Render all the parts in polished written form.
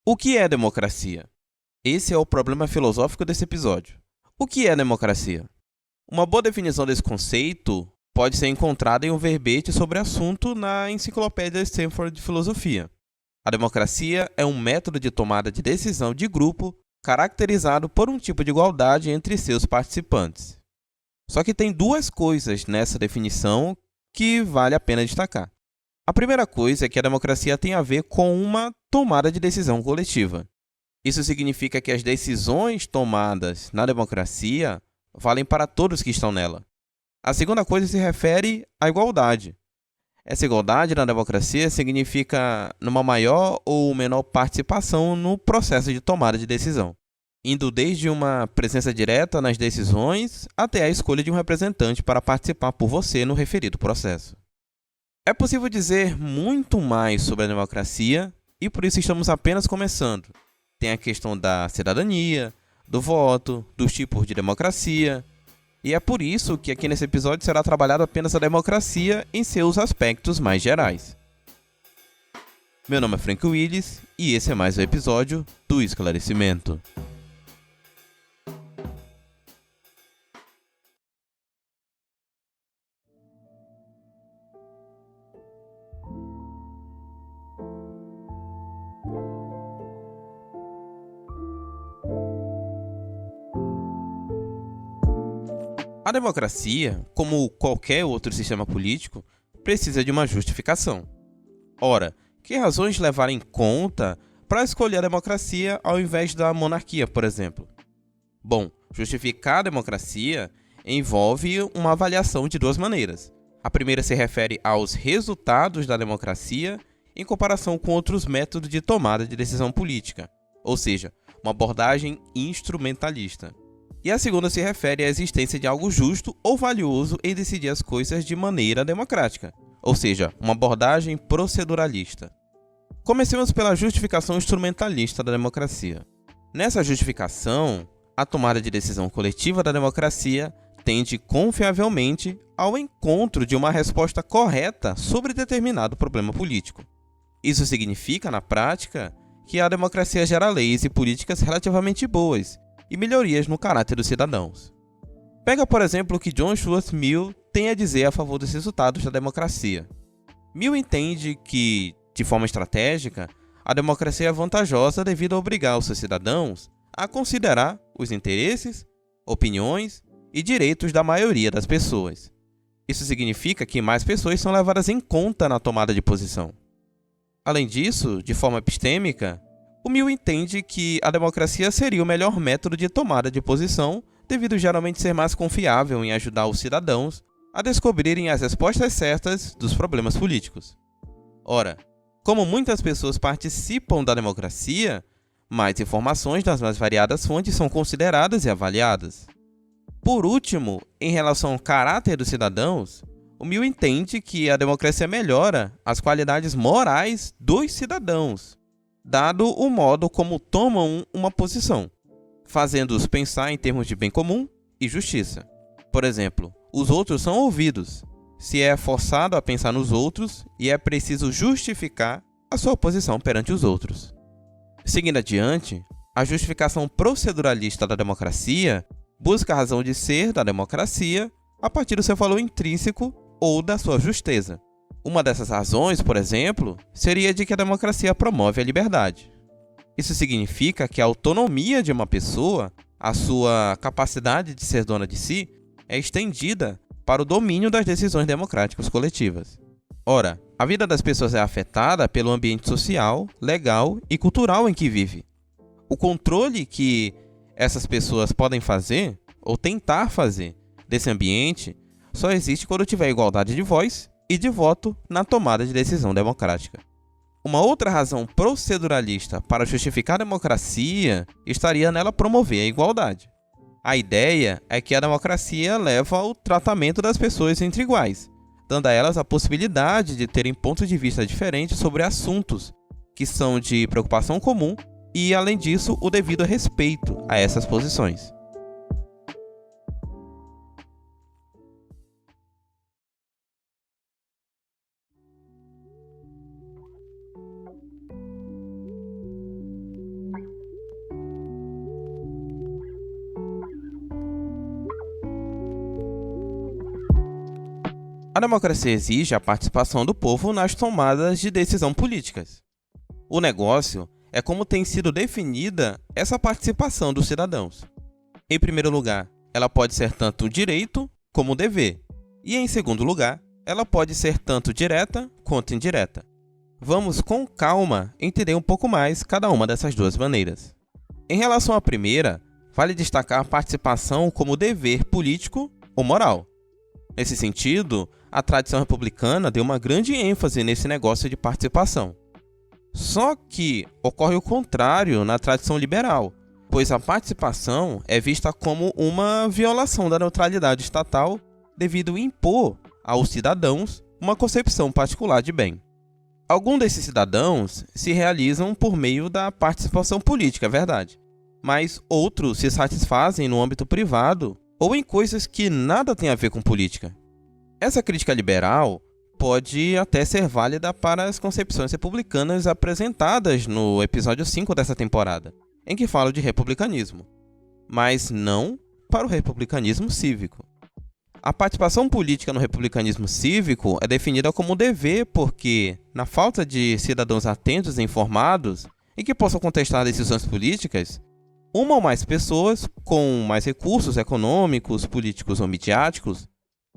O que é democracia? Esse é o problema filosófico desse episódio. O que é democracia? Uma boa definição desse conceito pode ser encontrada em um verbete sobre o assunto na Enciclopédia Stanford de Filosofia. A democracia é um método de tomada de decisão de grupo caracterizado por um tipo de igualdade entre seus participantes. Só que tem duas coisas nessa definição que vale a pena destacar. A primeira coisa é que a democracia tem a ver com uma tomada de decisão coletiva. Isso significa que as decisões tomadas na democracia valem para todos que estão nela. A segunda coisa se refere à igualdade. Essa igualdade na democracia significa numa maior ou menor participação no processo de tomada de decisão, indo desde uma presença direta nas decisões até a escolha de um representante para participar por você no referido processo. É possível dizer muito mais sobre a democracia e por isso estamos apenas começando. Tem a questão da cidadania, do voto, dos tipos de democracia, e é por isso que aqui nesse episódio será trabalhado apenas a democracia em seus aspectos mais gerais. Meu nome é Frank Willis e esse é mais um episódio do Esclarecimento. A democracia, como qualquer outro sistema político, precisa de uma justificação. Ora, que razões levar em conta para escolher a democracia ao invés da monarquia, por exemplo? Bom, justificar a democracia envolve uma avaliação de duas maneiras. A primeira se refere aos resultados da democracia em comparação com outros métodos de tomada de decisão política, ou seja, uma abordagem instrumentalista. E a segunda se refere à existência de algo justo ou valioso em decidir as coisas de maneira democrática, ou seja, uma abordagem proceduralista. Comecemos pela justificação instrumentalista da democracia. Nessa justificação, a tomada de decisão coletiva da democracia tende confiavelmente ao encontro de uma resposta correta sobre determinado problema político. Isso significa, na prática, que a democracia gera leis e políticas relativamente boas e melhorias no caráter dos cidadãos. Pega, por exemplo, o que John Stuart Mill tem a dizer a favor dos resultados da democracia. Mill entende que, de forma estratégica, a democracia é vantajosa devido a obrigar os seus cidadãos a considerar os interesses, opiniões e direitos da maioria das pessoas. Isso significa que mais pessoas são levadas em conta na tomada de posição. Além disso, de forma epistêmica, o Mill entende que a democracia seria o melhor método de tomada de posição, devido geralmente ser mais confiável em ajudar os cidadãos a descobrirem as respostas certas dos problemas políticos. Ora, como muitas pessoas participam da democracia, mais informações das mais variadas fontes são consideradas e avaliadas. Por último, em relação ao caráter dos cidadãos, o Mill entende que a democracia melhora as qualidades morais dos cidadãos, dado o modo como tomam uma posição, fazendo-os pensar em termos de bem comum e justiça. Por exemplo, os outros são ouvidos, se é forçado a pensar nos outros e é preciso justificar a sua posição perante os outros. Seguindo adiante, a justificação proceduralista da democracia busca a razão de ser da democracia a partir do seu valor intrínseco ou da sua justeza. Uma dessas razões, por exemplo, seria de que a democracia promove a liberdade. Isso significa que a autonomia de uma pessoa, a sua capacidade de ser dona de si, é estendida para o domínio das decisões democráticas coletivas. Ora, a vida das pessoas é afetada pelo ambiente social, legal e cultural em que vive. O controle que essas pessoas podem fazer, ou tentar fazer, desse ambiente, só existe quando tiver igualdade de voz e de voto na tomada de decisão democrática. Uma outra razão proceduralista para justificar a democracia estaria nela promover a igualdade. A ideia é que a democracia leva ao tratamento das pessoas entre iguais, dando a elas a possibilidade de terem pontos de vista diferentes sobre assuntos que são de preocupação comum e, além disso, o devido respeito a essas posições. A democracia exige a participação do povo nas tomadas de decisão políticas. O negócio é como tem sido definida essa participação dos cidadãos. Em primeiro lugar, ela pode ser tanto direito como dever. E em segundo lugar, ela pode ser tanto direta quanto indireta. Vamos com calma entender um pouco mais cada uma dessas duas maneiras. Em relação à primeira, vale destacar a participação como dever político ou moral. Nesse sentido, a tradição republicana deu uma grande ênfase nesse negócio de participação. Só que ocorre o contrário na tradição liberal, pois a participação é vista como uma violação da neutralidade estatal devido a impor aos cidadãos uma concepção particular de bem. Alguns desses cidadãos se realizam por meio da participação política, é verdade, mas outros se satisfazem no âmbito privado ou em coisas que nada têm a ver com política. Essa crítica liberal pode até ser válida para as concepções republicanas apresentadas no episódio 5 dessa temporada, em que falo de republicanismo, mas não para o republicanismo cívico. A participação política no republicanismo cívico é definida como um dever porque, na falta de cidadãos atentos e informados e que possam contestar decisões políticas, uma ou mais pessoas com mais recursos econômicos, políticos ou midiáticos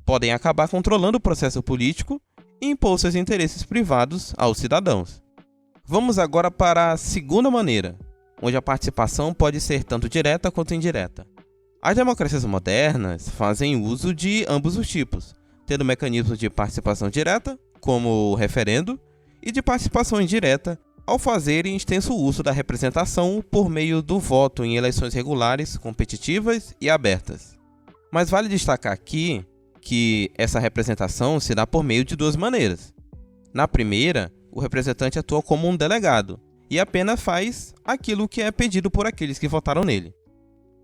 podem acabar controlando o processo político e impor seus interesses privados aos cidadãos. Vamos agora para a segunda maneira, onde a participação pode ser tanto direta quanto indireta. As democracias modernas fazem uso de ambos os tipos, tendo mecanismos de participação direta, como o referendo, e de participação indireta, ao fazerem extenso uso da representação por meio do voto em eleições regulares, competitivas e abertas. Mas vale destacar aqui que essa representação se dá por meio de duas maneiras. Na primeira, o representante atua como um delegado e apenas faz aquilo que é pedido por aqueles que votaram nele.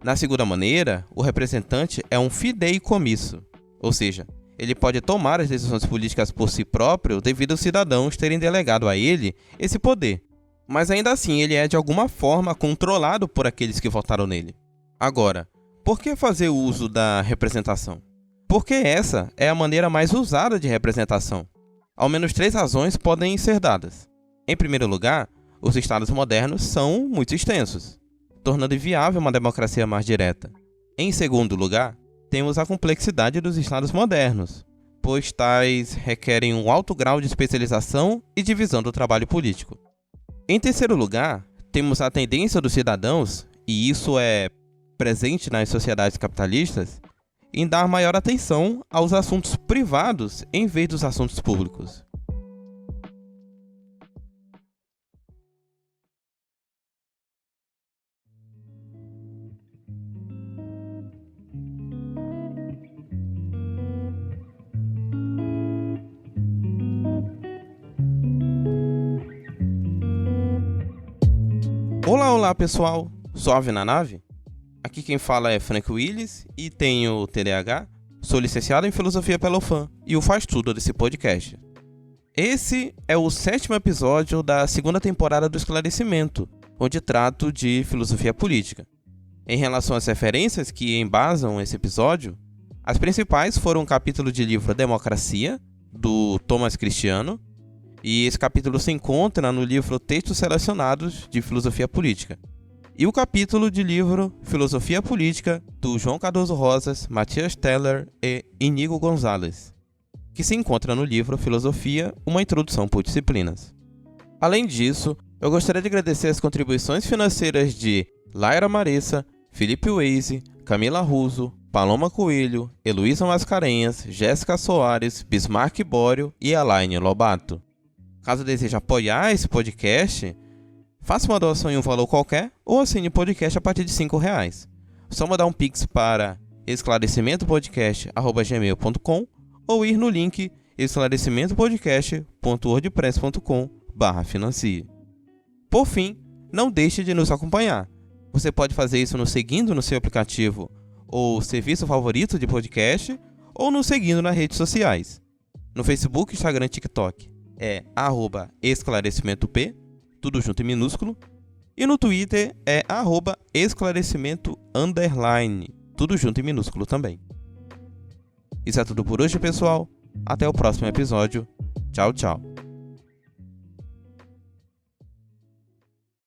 Na segunda maneira, o representante é um fideicomisso, ou seja, ele pode tomar as decisões políticas por si próprio devido aos cidadãos terem delegado a ele esse poder, mas ainda assim ele é de alguma forma controlado por aqueles que votaram nele. Agora, por que fazer uso da representação? Porque essa é a maneira mais usada de representação. Ao menos 3 razões podem ser dadas. Em primeiro lugar, os estados modernos são muito extensos, tornando inviável uma democracia mais direta. Em segundo lugar, temos a complexidade dos estados modernos, pois tais requerem um alto grau de especialização e divisão do trabalho político. Em terceiro lugar, temos a tendência dos cidadãos, e isso é presente nas sociedades capitalistas, em dar maior atenção aos assuntos privados em vez dos assuntos públicos. Olá pessoal, suave na nave? Aqui quem fala é Frank Willis e tenho TDAH, sou licenciado em Filosofia pela UFAM e o faz tudo desse podcast. Esse é o 7º episódio da 2ª temporada do Esclarecimento, onde trato de filosofia política. Em relação às referências que embasam esse episódio, as principais foram o capítulo de livro Democracia, do Thomas Cristiano, e esse capítulo se encontra no livro Textos Selecionados de Filosofia Política, e o capítulo de livro Filosofia Política, do João Cardoso Rosas, Matias Teller e Iñigo Gonzalez, que se encontra no livro Filosofia, uma introdução por disciplinas. Além disso, eu gostaria de agradecer as contribuições financeiras de Laira Maressa, Felipe Weise, Camila Russo, Paloma Coelho, Heloísa Mascarenhas, Jéssica Soares, Bismarck Bório e Alaine Lobato. Caso deseje apoiar esse podcast, faça uma doação em um valor qualquer ou assine o podcast a partir de R$5. Só mandar um pix para esclarecimentopodcast@gmail.com ou ir no link esclarecimentopodcast.wordpress.com/financie. Por fim, não deixe de nos acompanhar. Você pode fazer isso nos seguindo no seu aplicativo ou serviço favorito de podcast ou nos seguindo nas redes sociais. No Facebook, Instagram e TikTok é @esclarecimentop, tudo junto em minúsculo, e no Twitter é @esclarecimento_, tudo junto em minúsculo também. Isso é tudo por hoje, pessoal. Até o próximo episódio. Tchau, tchau.